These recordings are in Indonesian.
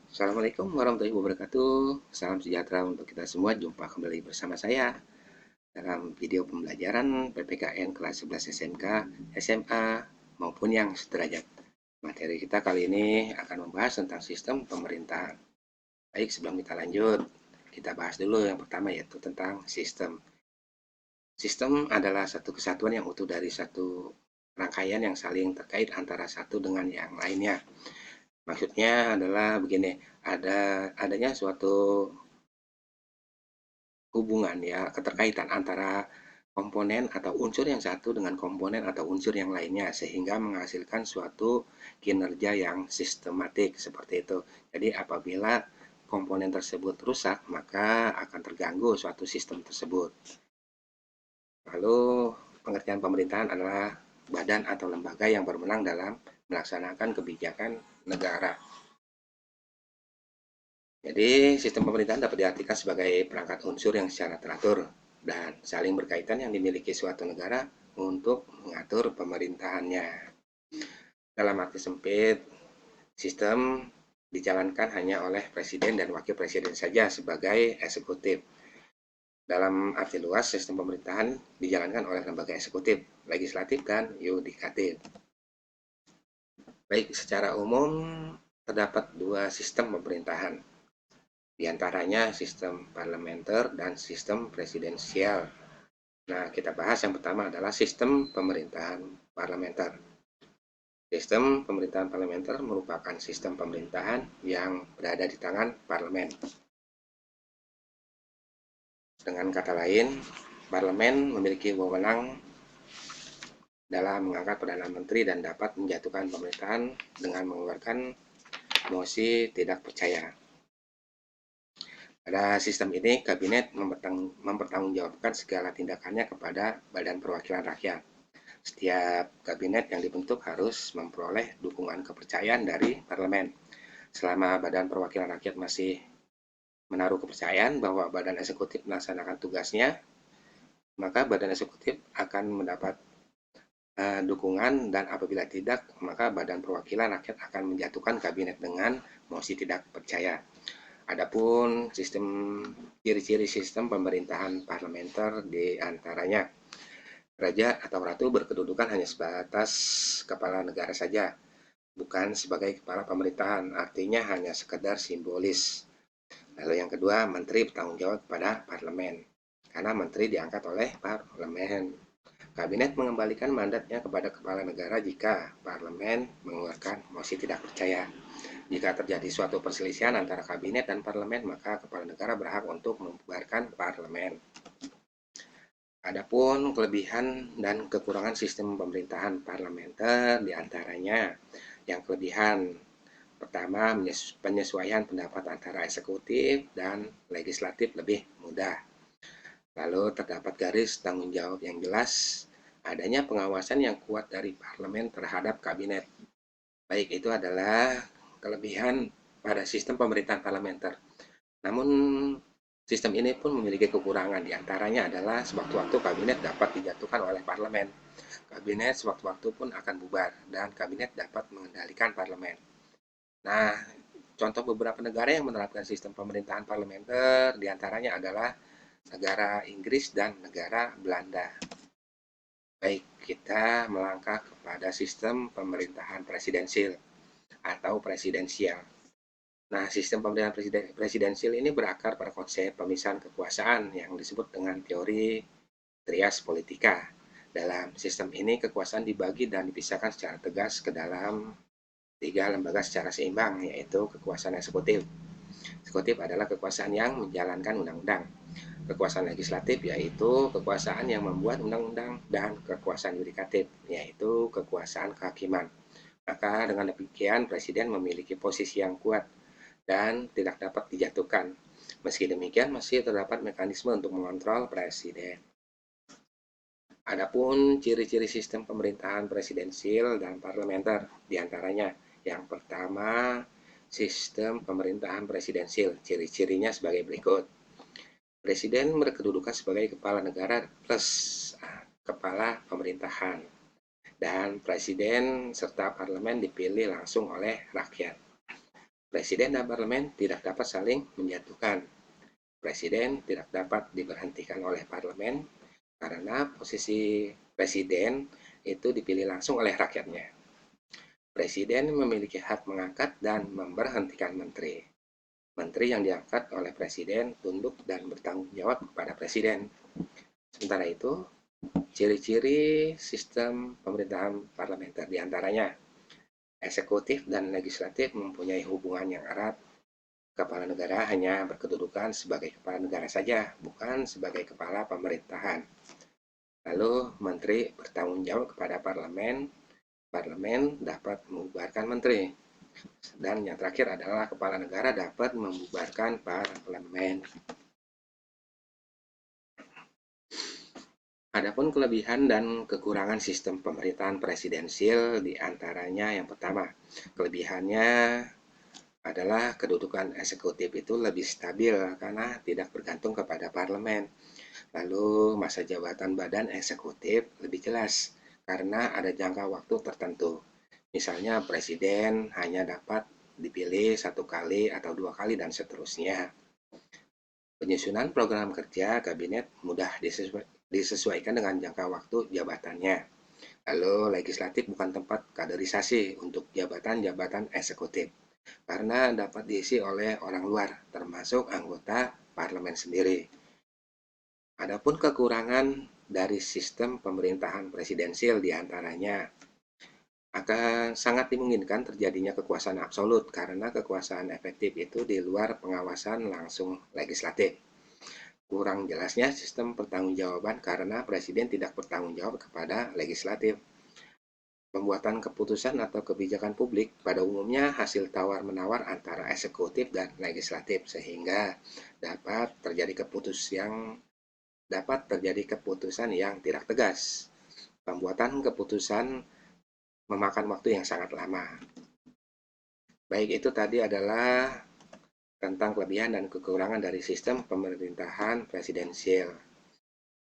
Assalamualaikum warahmatullahi wabarakatuh. Salam sejahtera untuk kita semua. Jumpa kembali bersama saya dalam video pembelajaran PPKN kelas 11 SMK, SMA, maupun yang sederajat. Materi kita kali ini akan membahas tentang sistem pemerintahan. Baik, sebelum kita lanjut, kita bahas dulu yang pertama yaitu tentang sistem. Sistem adalah satu kesatuan yang utuh dari satu rangkaian yang saling terkait antara satu dengan yang lainnya. Maksudnya adalah begini, adanya suatu hubungan ya, keterkaitan antara komponen atau unsur yang satu dengan komponen atau unsur yang lainnya sehingga menghasilkan suatu kinerja yang sistematik seperti itu. Jadi apabila komponen tersebut rusak, maka akan terganggu suatu sistem tersebut. Lalu pengertian pemerintahan adalah badan atau lembaga yang berwenang dalam melaksanakan kebijakan negara. Jadi, sistem pemerintahan dapat diartikan sebagai perangkat unsur yang secara teratur dan saling berkaitan yang dimiliki suatu negara untuk mengatur pemerintahannya. Dalam arti sempit, sistem dijalankan hanya oleh presiden dan wakil presiden saja sebagai eksekutif. Dalam arti luas, sistem pemerintahan dijalankan oleh lembaga eksekutif, legislatif, dan yudikatif. Baik, secara umum terdapat dua sistem pemerintahan, di antaranya sistem parlementer dan sistem presidensial. Nah, kita bahas yang pertama adalah sistem pemerintahan parlementer. Sistem pemerintahan parlementer merupakan sistem pemerintahan yang berada di tangan parlemen. Dengan kata lain, parlemen memiliki wewenang dalam mengangkat Perdana Menteri dan dapat menjatuhkan pemerintahan dengan mengeluarkan mosi tidak percaya. Pada sistem ini, kabinet mempertanggungjawabkan segala tindakannya kepada Badan Perwakilan Rakyat. Setiap kabinet yang dibentuk harus memperoleh dukungan kepercayaan dari parlemen. Selama Badan Perwakilan Rakyat masih menaruh kepercayaan bahwa Badan Eksekutif melaksanakan tugasnya, maka Badan Eksekutif akan mendapat dukungan, dan apabila tidak, maka Badan Perwakilan Rakyat akan menjatuhkan kabinet dengan mosi tidak percaya. Adapun ciri-ciri sistem pemerintahan parlementer di antaranya, raja atau ratu berkedudukan hanya sebatas kepala negara saja, bukan sebagai kepala pemerintahan, artinya hanya sekedar simbolis. Lalu yang kedua, menteri bertanggung jawab pada parlemen, karena menteri diangkat oleh parlemen. Kabinet mengembalikan mandatnya kepada kepala negara jika parlemen mengeluarkan mosi tidak percaya. Jika terjadi suatu perselisihan antara kabinet dan parlemen, maka kepala negara berhak untuk membubarkan parlemen. Adapun kelebihan dan kekurangan sistem pemerintahan parlementer diantaranya, yang kelebihan pertama, penyesuaian pendapat antara eksekutif dan legislatif lebih mudah. Lalu terdapat garis tanggung jawab yang jelas, adanya pengawasan yang kuat dari parlemen terhadap kabinet. Baik, itu adalah kelebihan pada sistem pemerintahan parlementer. Namun, sistem ini pun memiliki kekurangan. Di antaranya adalah sewaktu-waktu kabinet dapat dijatuhkan oleh parlemen. Kabinet sewaktu-waktu pun akan bubar, dan kabinet dapat mengendalikan parlemen. Nah, contoh beberapa negara yang menerapkan sistem pemerintahan parlementer diantaranya adalah negara Inggris dan negara Belanda. Baik, kita melangkah kepada sistem pemerintahan presidensil atau presidensial. Nah, sistem pemerintahan presidensial ini berakar pada konsep pemisahan kekuasaan yang disebut dengan teori trias politika. Dalam sistem ini, kekuasaan dibagi dan dipisahkan secara tegas ke dalam tiga lembaga secara seimbang, yaitu kekuasaan eksekutif. Eksekutif adalah kekuasaan yang menjalankan undang-undang. Kekuasaan legislatif yaitu kekuasaan yang membuat undang-undang, dan kekuasaan yudikatif yaitu kekuasaan kehakiman. Maka dengan demikian presiden memiliki posisi yang kuat dan tidak dapat dijatuhkan. Meski demikian masih terdapat mekanisme untuk mengontrol presiden. Adapun ciri-ciri sistem pemerintahan presidensil dan parlementer diantaranya, yang pertama, sistem pemerintahan presidensil. Ciri-cirinya sebagai berikut. Presiden berkedudukan sebagai kepala negara plus kepala pemerintahan, dan presiden serta parlemen dipilih langsung oleh rakyat. Presiden dan parlemen tidak dapat saling menjatuhkan. Presiden tidak dapat diberhentikan oleh parlemen karena posisi presiden itu dipilih langsung oleh rakyatnya. Presiden memiliki hak mengangkat dan memberhentikan menteri. Menteri yang diangkat oleh presiden tunduk dan bertanggung jawab kepada presiden. Sementara itu, ciri-ciri sistem pemerintahan parlementer diantaranya eksekutif dan legislatif mempunyai hubungan yang erat. Kepala negara hanya berkedudukan sebagai kepala negara saja, bukan sebagai kepala pemerintahan. Lalu, menteri bertanggung jawab kepada parlemen. Parlemen dapat membubarkan menteri. Dan yang terakhir adalah kepala negara dapat membubarkan parlemen. Adapun kelebihan dan kekurangan sistem pemerintahan presidensil diantaranya yang pertama, kelebihannya adalah kedudukan eksekutif itu lebih stabil karena tidak bergantung kepada parlemen. Lalu masa jabatan badan eksekutif lebih jelas karena ada jangka waktu tertentu. Misalnya presiden hanya dapat dipilih 1 kali atau 2 kali dan seterusnya. Penyusunan program kerja kabinet mudah disesuaikan dengan jangka waktu jabatannya. Lalu legislatif bukan tempat kaderisasi untuk jabatan-jabatan eksekutif karena dapat diisi oleh orang luar, termasuk anggota parlemen sendiri. Adapun kekurangan dari sistem pemerintahan presidensil diantaranya akan sangat dimungkinkan terjadinya kekuasaan absolut karena kekuasaan efektif itu di luar pengawasan langsung legislatif. Kurang jelasnya sistem pertanggungjawaban karena presiden tidak bertanggung jawab kepada legislatif. Pembuatan keputusan atau kebijakan publik pada umumnya hasil tawar-menawar antara eksekutif dan legislatif sehingga dapat terjadi keputusan yang tidak tegas. Pembuatan keputusan memakan waktu yang sangat lama. Baik, itu tadi adalah tentang kelebihan dan kekurangan dari sistem pemerintahan presidensial.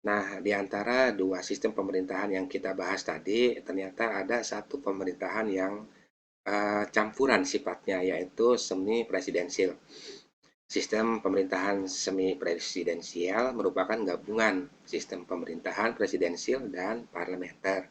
Nah, di antara dua sistem pemerintahan yang kita bahas tadi, ternyata ada satu pemerintahan yang campuran sifatnya, yaitu semi presidensial. Sistem pemerintahan semi presidensial merupakan gabungan sistem pemerintahan presidensial dan parlementer.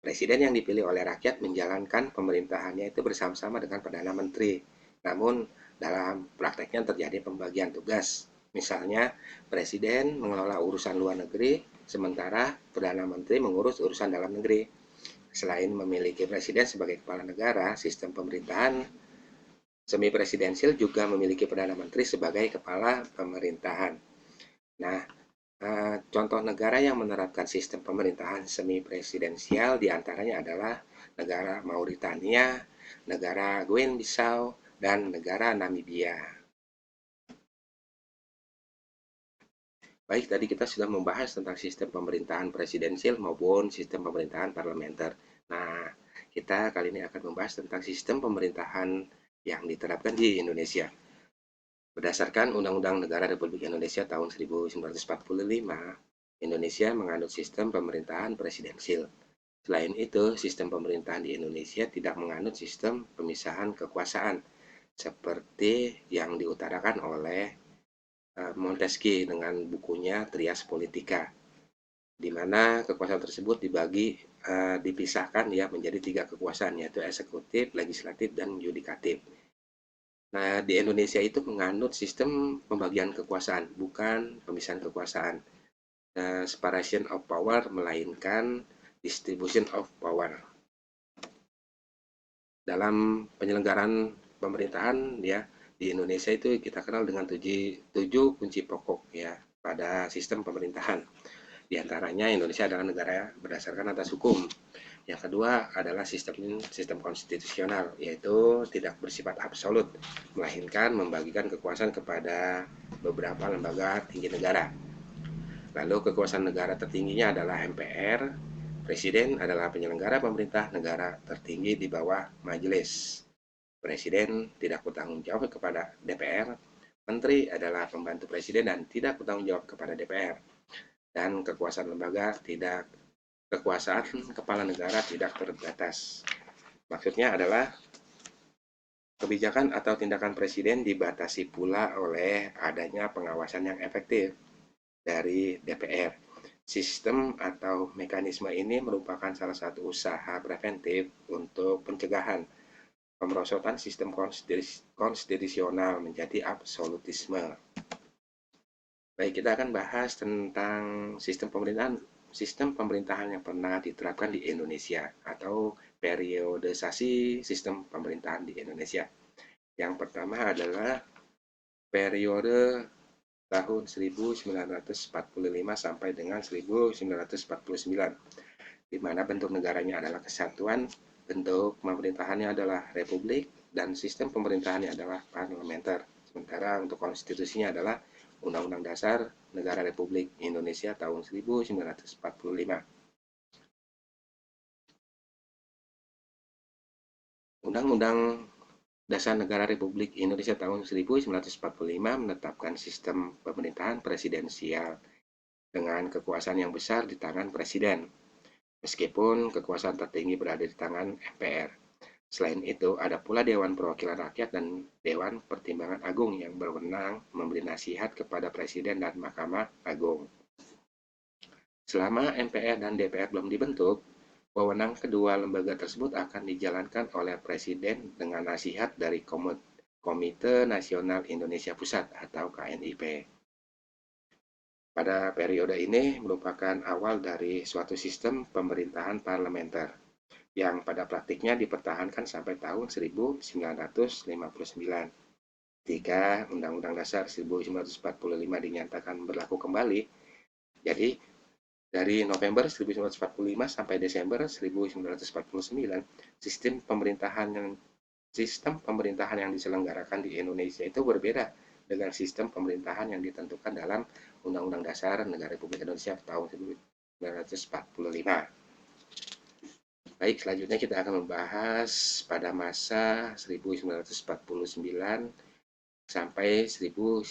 Presiden yang dipilih oleh rakyat menjalankan pemerintahannya itu bersama-sama dengan Perdana Menteri. Namun, dalam prakteknya terjadi pembagian tugas. Misalnya, Presiden mengelola urusan luar negeri, sementara Perdana Menteri mengurus urusan dalam negeri. Selain memiliki Presiden sebagai kepala negara, sistem pemerintahan semi presidensial juga memiliki Perdana Menteri sebagai kepala pemerintahan. Nah, contoh negara yang menerapkan sistem pemerintahan semi presidensial diantaranya adalah negara Mauritania, negara Guinea-Bissau, dan negara Namibia. Baik, tadi kita sudah membahas tentang sistem pemerintahan presidensial maupun sistem pemerintahan parlementer. Nah, kita kali ini akan membahas tentang sistem pemerintahan yang diterapkan di Indonesia. Berdasarkan Undang-Undang Negara Republik Indonesia tahun 1945, Indonesia menganut sistem pemerintahan presidensial. Selain itu, sistem pemerintahan di Indonesia tidak menganut sistem pemisahan kekuasaan seperti yang diutarakan oleh Montesquieu dengan bukunya Trias Politica, di mana kekuasaan tersebut dipisahkan ya menjadi 3 kekuasaan, yaitu eksekutif, legislatif, dan yudikatif. Nah, di Indonesia itu menganut sistem pembagian kekuasaan, bukan pemisahan kekuasaan. Separation of power, melainkan distribution of power. Dalam penyelenggaraan pemerintahan ya di Indonesia itu kita kenal dengan 7 kunci pokok ya pada sistem pemerintahan. Di antaranya Indonesia adalah negara berdasarkan atas hukum. Yang kedua adalah sistem konstitusional, yaitu tidak bersifat absolut, melainkan membagikan kekuasaan kepada beberapa lembaga tinggi negara. Lalu kekuasaan negara tertingginya adalah MPR. Presiden adalah penyelenggara pemerintah negara tertinggi di bawah majelis. Presiden tidak bertanggung jawab kepada DPR. Menteri adalah pembantu presiden dan tidak bertanggung jawab kepada DPR. Dan kekuasaan kepala negara tidak terbatas. Maksudnya adalah Kebijakan atau tindakan presiden dibatasi pula oleh adanya pengawasan yang efektif dari DPR. Sistem atau mekanisme ini merupakan salah satu usaha preventif untuk pencegahan pemerosotan sistem konstitusional menjadi absolutisme. Baik, kita akan bahas tentang sistem pemerintahan yang pernah diterapkan di Indonesia atau periodisasi sistem pemerintahan di Indonesia. Yang pertama adalah periode tahun 1945 sampai dengan 1949, di mana bentuk negaranya adalah kesatuan, bentuk pemerintahannya adalah republik, dan sistem pemerintahannya adalah parlementer. Sementara untuk konstitusinya adalah Undang-Undang Dasar Negara Republik Indonesia tahun 1945. Undang-Undang Dasar Negara Republik Indonesia tahun 1945 menetapkan sistem pemerintahan presidensial dengan kekuasaan yang besar di tangan presiden, meskipun kekuasaan tertinggi berada di tangan MPR. Selain itu, ada pula Dewan Perwakilan Rakyat dan Dewan Pertimbangan Agung yang berwenang memberi nasihat kepada Presiden dan Mahkamah Agung. Selama MPR dan DPR belum dibentuk, wewenang kedua lembaga tersebut akan dijalankan oleh Presiden dengan nasihat dari Komite Nasional Indonesia Pusat atau KNIP. Pada periode ini merupakan awal dari suatu sistem pemerintahan parlementer yang pada praktiknya dipertahankan sampai tahun 1959. Ketika Undang-Undang Dasar 1945 dinyatakan berlaku kembali, jadi dari November 1945 sampai Desember 1949, sistem pemerintahan yang diselenggarakan di Indonesia itu berbeda dengan sistem pemerintahan yang ditentukan dalam Undang-Undang Dasar Negara Republik Indonesia tahun 1945. Baik, selanjutnya kita akan membahas pada masa 1949 sampai 1950.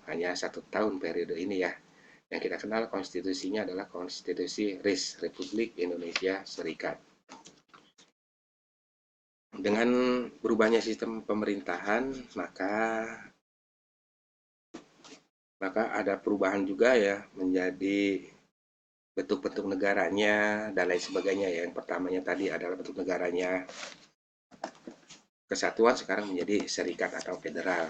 Hanya 1 tahun periode ini ya. Yang kita kenal konstitusinya adalah Konstitusi RIS, Republik Indonesia Serikat. Dengan berubahnya sistem pemerintahan, maka ada perubahan juga ya menjadi bentuk-bentuk negaranya dan lain sebagainya ya. Yang pertamanya tadi adalah bentuk negaranya kesatuan, sekarang menjadi serikat atau federal.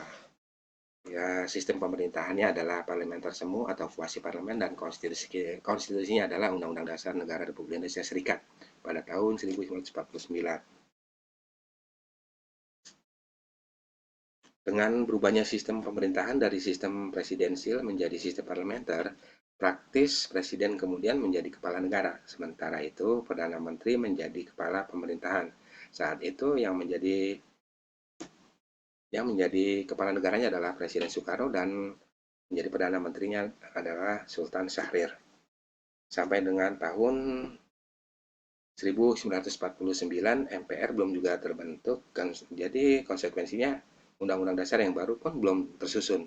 Ya, sistem pemerintahannya adalah parlementer semu atau kuasi parlemen, dan konstitusinya adalah Undang-Undang Dasar Negara Republik Indonesia Serikat pada tahun 1949. Dengan berubahnya sistem pemerintahan dari sistem presidensial menjadi sistem parlementer, praktis presiden kemudian menjadi kepala negara. Sementara itu, Perdana Menteri menjadi kepala pemerintahan. Saat itu yang menjadi kepala negaranya adalah Presiden Soekarno dan menjadi Perdana Menterinya adalah Sultan Syahrir. Sampai dengan tahun 1949 MPR belum juga terbentuk, jadi konsekuensinya Undang-Undang Dasar yang baru pun belum tersusun.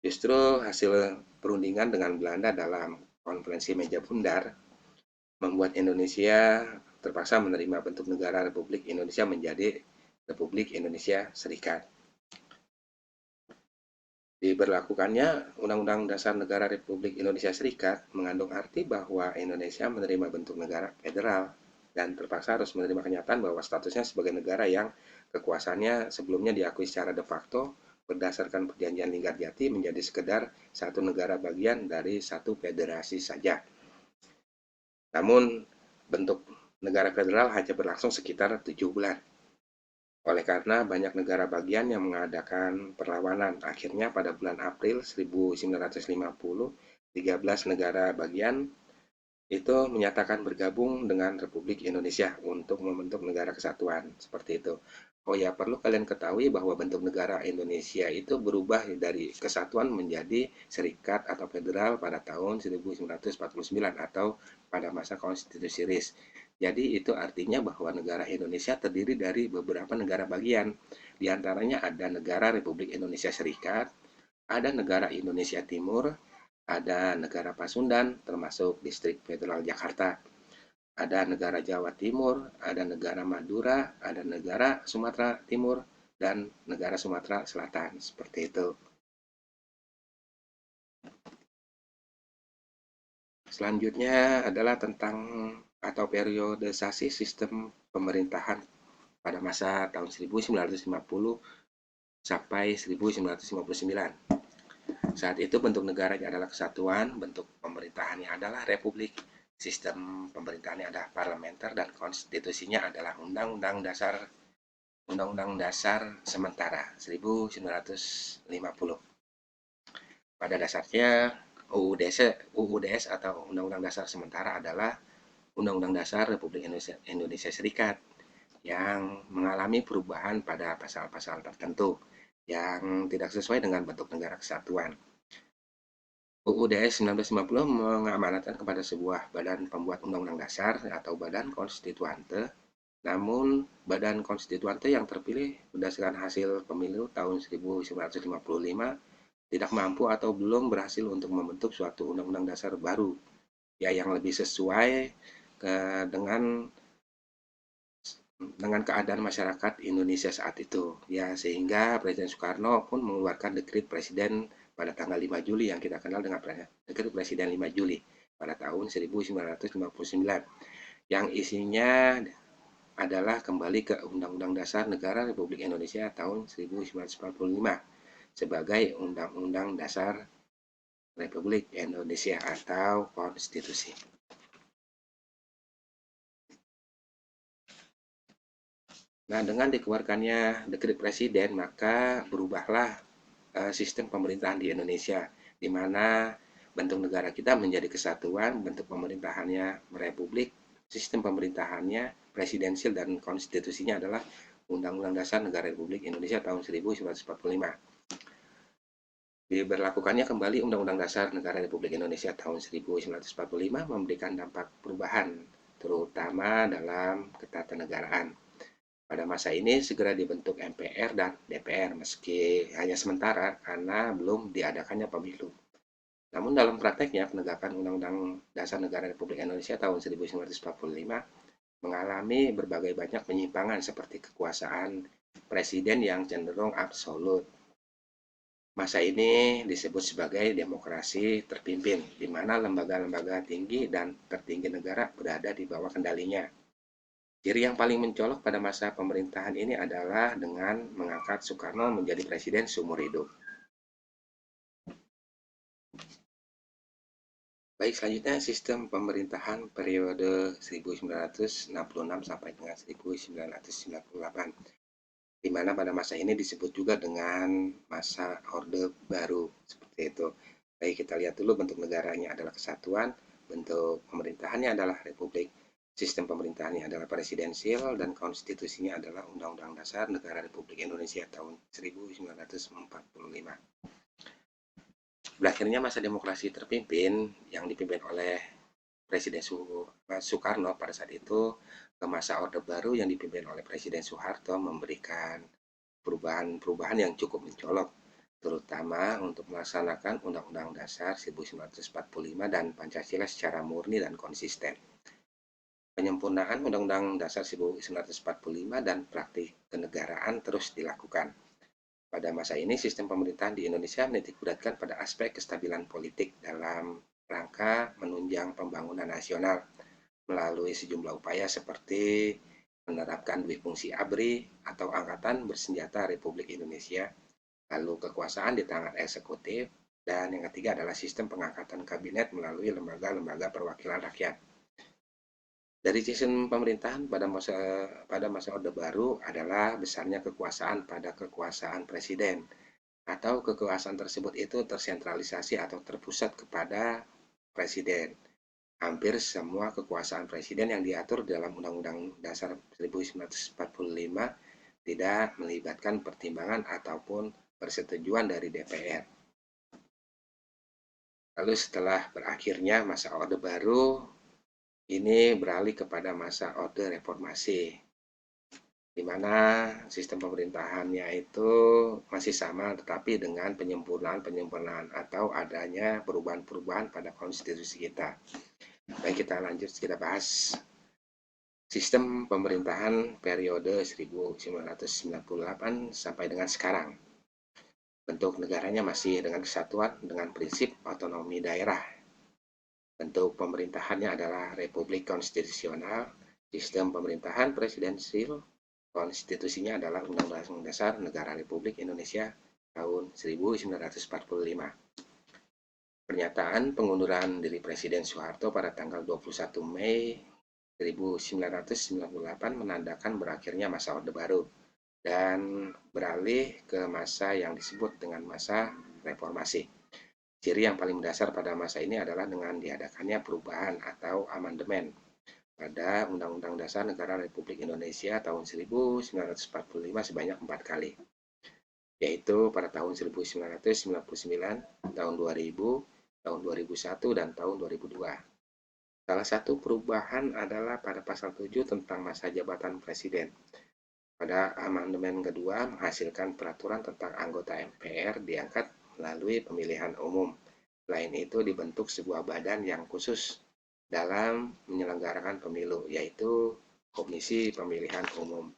Justru hasil perundingan dengan Belanda dalam konferensi meja bundar membuat Indonesia terpaksa menerima bentuk negara Republik Indonesia menjadi Republik Indonesia Serikat. Diberlakukannya Undang-Undang Dasar Negara Republik Indonesia Serikat mengandung arti bahwa Indonesia menerima bentuk negara federal dan terpaksa harus menerima kenyataan bahwa statusnya sebagai negara yang kekuasaannya sebelumnya diakui secara de facto berdasarkan Perjanjian Linggarjati menjadi sekedar satu negara bagian dari satu federasi saja. Namun, bentuk negara federal hanya berlangsung sekitar 7 bulan. Oleh karena banyak negara bagian yang mengadakan perlawanan, akhirnya pada bulan April 1950, 13 negara bagian itu menyatakan bergabung dengan Republik Indonesia untuk membentuk negara kesatuan. Seperti itu. Oh ya, perlu kalian ketahui bahwa bentuk negara Indonesia itu berubah dari kesatuan menjadi serikat atau federal pada tahun 1949 atau pada masa konstitusi RIS. Jadi itu artinya bahwa negara Indonesia terdiri dari beberapa negara bagian. Di antaranya ada negara Republik Indonesia Serikat, ada negara Indonesia Timur, ada negara Pasundan, termasuk Distrik Federal Jakarta. Ada negara Jawa Timur, ada negara Madura, ada negara Sumatera Timur, dan negara Sumatera Selatan. Seperti itu. Selanjutnya adalah tentang atau periodisasi sistem pemerintahan pada masa tahun 1950 sampai 1959. Saat itu bentuk negaranya adalah kesatuan, bentuk pemerintahannya adalah republik, sistem pemerintahannya adalah parlementer, dan konstitusinya adalah Undang-Undang Dasar Sementara 1950. Pada dasarnya UUDS atau Undang-Undang Dasar Sementara adalah Undang-Undang Dasar Republik Indonesia Serikat yang mengalami perubahan pada pasal-pasal tertentu yang tidak sesuai dengan bentuk negara kesatuan. UUDS 1950 mengamanatkan kepada sebuah badan pembuat undang-undang dasar atau badan konstituante. Namun, badan konstituante yang terpilih berdasarkan hasil pemilu tahun 1955 tidak mampu atau belum berhasil untuk membentuk suatu undang-undang dasar baru ya yang lebih sesuai dengan keadaan masyarakat Indonesia saat itu ya, sehingga Presiden Soekarno pun mengeluarkan dekret presiden pada tanggal 5 Juli yang kita kenal dengan dekret presiden 5 Juli pada tahun 1959 yang isinya adalah kembali ke Undang-Undang Dasar Negara Republik Indonesia tahun 1945 sebagai Undang-Undang Dasar Republik Indonesia atau konstitusi. Nah, dengan dikeluarkannya dekret presiden, maka berubahlah sistem pemerintahan di Indonesia, di mana bentuk negara kita menjadi kesatuan, bentuk pemerintahannya republik, sistem pemerintahannya presidensial, dan konstitusinya adalah Undang-Undang Dasar Negara Republik Indonesia tahun 1945. Diberlakukannya kembali Undang-Undang Dasar Negara Republik Indonesia tahun 1945 memberikan dampak perubahan, terutama dalam ketatanegaraan. Pada masa ini segera dibentuk MPR dan DPR meski hanya sementara karena belum diadakannya pemilu. Namun dalam prakteknya penegakan Undang-Undang Dasar Negara Republik Indonesia tahun 1945 mengalami berbagai banyak penyimpangan seperti kekuasaan presiden yang cenderung absolut. Masa ini disebut sebagai demokrasi terpimpin, di mana lembaga-lembaga tinggi dan tertinggi negara berada di bawah kendalinya. Ciri yang paling mencolok pada masa pemerintahan ini adalah dengan mengangkat Soekarno menjadi presiden seumur hidup. Baik, selanjutnya sistem pemerintahan periode 1966 sampai dengan 1998, di mana pada masa ini disebut juga dengan masa Orde Baru, seperti itu. Baik, kita lihat dulu bentuk negaranya adalah kesatuan, bentuk pemerintahannya adalah republik, sistem pemerintahannya adalah presidensial, dan konstitusinya adalah Undang-Undang Dasar Negara Republik Indonesia tahun 1945. Berakhirnya masa demokrasi terpimpin yang dipimpin oleh Presiden Soekarno pada saat itu ke masa Orde Baru yang dipimpin oleh Presiden Soeharto memberikan perubahan-perubahan yang cukup mencolok, terutama untuk melaksanakan Undang-Undang Dasar 1945 dan Pancasila secara murni dan konsisten. Penyempurnaan Undang-Undang Dasar 1945 dan praktik kenegaraan terus dilakukan. Pada masa ini, sistem pemerintahan di Indonesia menitikberatkan pada aspek kestabilan politik dalam rangka menunjang pembangunan nasional melalui sejumlah upaya seperti menerapkan dui fungsi ABRI atau Angkatan Bersenjata Republik Indonesia, lalu kekuasaan di tangan eksekutif, dan yang ketiga adalah sistem pengangkatan kabinet melalui lembaga-lembaga perwakilan rakyat. Dari sistem pemerintahan pada masa Orde Baru adalah besarnya kekuasaan pada kekuasaan presiden, atau kekuasaan tersebut itu tersentralisasi atau terpusat kepada presiden. Hampir semua kekuasaan presiden yang diatur dalam Undang-Undang Dasar 1945 tidak melibatkan pertimbangan ataupun persetujuan dari DPR. Lalu setelah berakhirnya masa Orde Baru, ini beralih kepada masa Orde Reformasi, di mana sistem pemerintahannya itu masih sama tetapi dengan penyempurnaan atau adanya perubahan-perubahan pada konstitusi kita. Baik, kita lanjut, kita bahas sistem pemerintahan periode 1998 sampai dengan sekarang. Bentuk negaranya masih dengan kesatuan dengan prinsip otonomi daerah. Bentuk pemerintahannya adalah Republik Konstitusional, sistem pemerintahan presidensil, konstitusinya adalah Undang-Undang Dasar Negara Republik Indonesia tahun 1945. Pernyataan pengunduran diri Presiden Soeharto pada tanggal 21 Mei 1998 menandakan berakhirnya masa Orde Baru dan beralih ke masa yang disebut dengan masa reformasi. Ciri yang paling mendasar pada masa ini adalah dengan diadakannya perubahan atau amandemen pada Undang-Undang Dasar Negara Republik Indonesia tahun 1945 sebanyak 4 kali, yaitu pada tahun 1999, tahun 2000, tahun 2001, dan tahun 2002. Salah satu perubahan adalah pada pasal 7 tentang masa jabatan presiden. Pada amandemen kedua menghasilkan peraturan tentang anggota MPR diangkat melalui pemilihan umum. Selain itu dibentuk sebuah badan yang khusus dalam menyelenggarakan pemilu, yaitu Komisi Pemilihan Umum.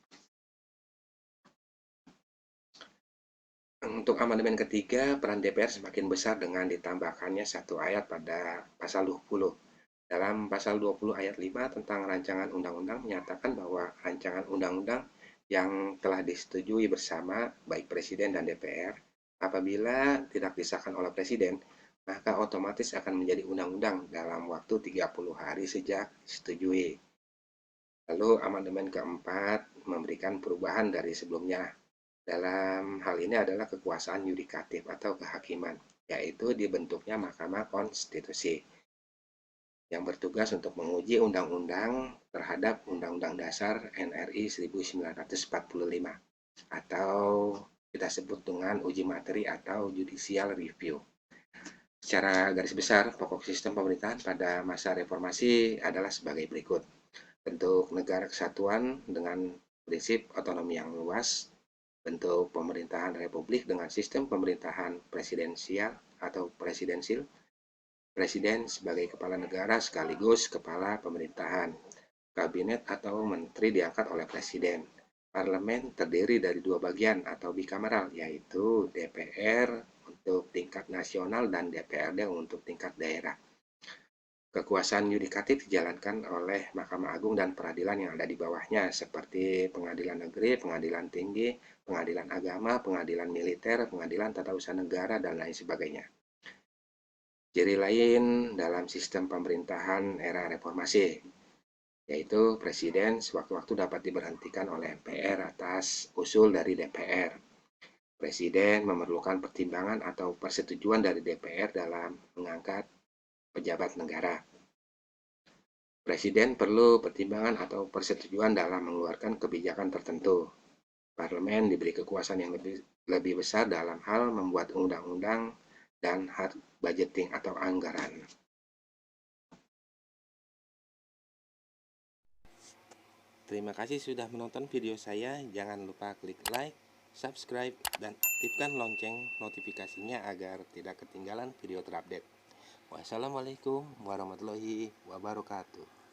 Untuk amandemen ketiga, peran DPR semakin besar dengan ditambahkannya satu ayat pada pasal 20. Dalam pasal 20 ayat 5 tentang rancangan undang-undang menyatakan bahwa rancangan undang-undang yang telah disetujui bersama baik Presiden dan DPR, apabila tidak disahkan oleh Presiden, maka otomatis akan menjadi undang-undang dalam waktu 30 hari sejak disetujui. Lalu amandemen keempat memberikan perubahan dari sebelumnya. Dalam hal ini adalah kekuasaan yudikatif atau kehakiman, yaitu dibentuknya Mahkamah Konstitusi yang bertugas untuk menguji undang-undang terhadap Undang-Undang Dasar NRI 1945 atau kita sebut dengan uji materi atau judicial review. Secara garis besar, pokok sistem pemerintahan pada masa reformasi adalah sebagai berikut. Bentuk negara kesatuan dengan prinsip otonomi yang luas, bentuk pemerintahan republik dengan sistem pemerintahan presidensial atau presidensil, presiden sebagai kepala negara sekaligus kepala pemerintahan, kabinet atau menteri diangkat oleh presiden, parlemen terdiri dari dua bagian atau bikameral, yaitu DPR untuk tingkat nasional dan DPRD untuk tingkat daerah. Kekuasaan yudikatif dijalankan oleh Mahkamah Agung dan peradilan yang ada di bawahnya, seperti pengadilan negeri, pengadilan tinggi, pengadilan agama, pengadilan militer, pengadilan tata usaha negara, dan lain sebagainya. Ciri lain dalam sistem pemerintahan era reformasi, yaitu presiden sewaktu-waktu dapat diberhentikan oleh MPR atas usul dari DPR. Presiden memerlukan pertimbangan atau persetujuan dari DPR dalam mengangkat pejabat negara. Presiden perlu pertimbangan atau persetujuan dalam mengeluarkan kebijakan tertentu. Parlemen diberi kekuasaan yang lebih besar dalam hal membuat undang-undang dan budgeting atau anggaran. Terima kasih sudah menonton video saya. Jangan lupa klik like, subscribe, dan aktifkan lonceng notifikasinya agar tidak ketinggalan video terupdate. Wassalamualaikum warahmatullahi wabarakatuh.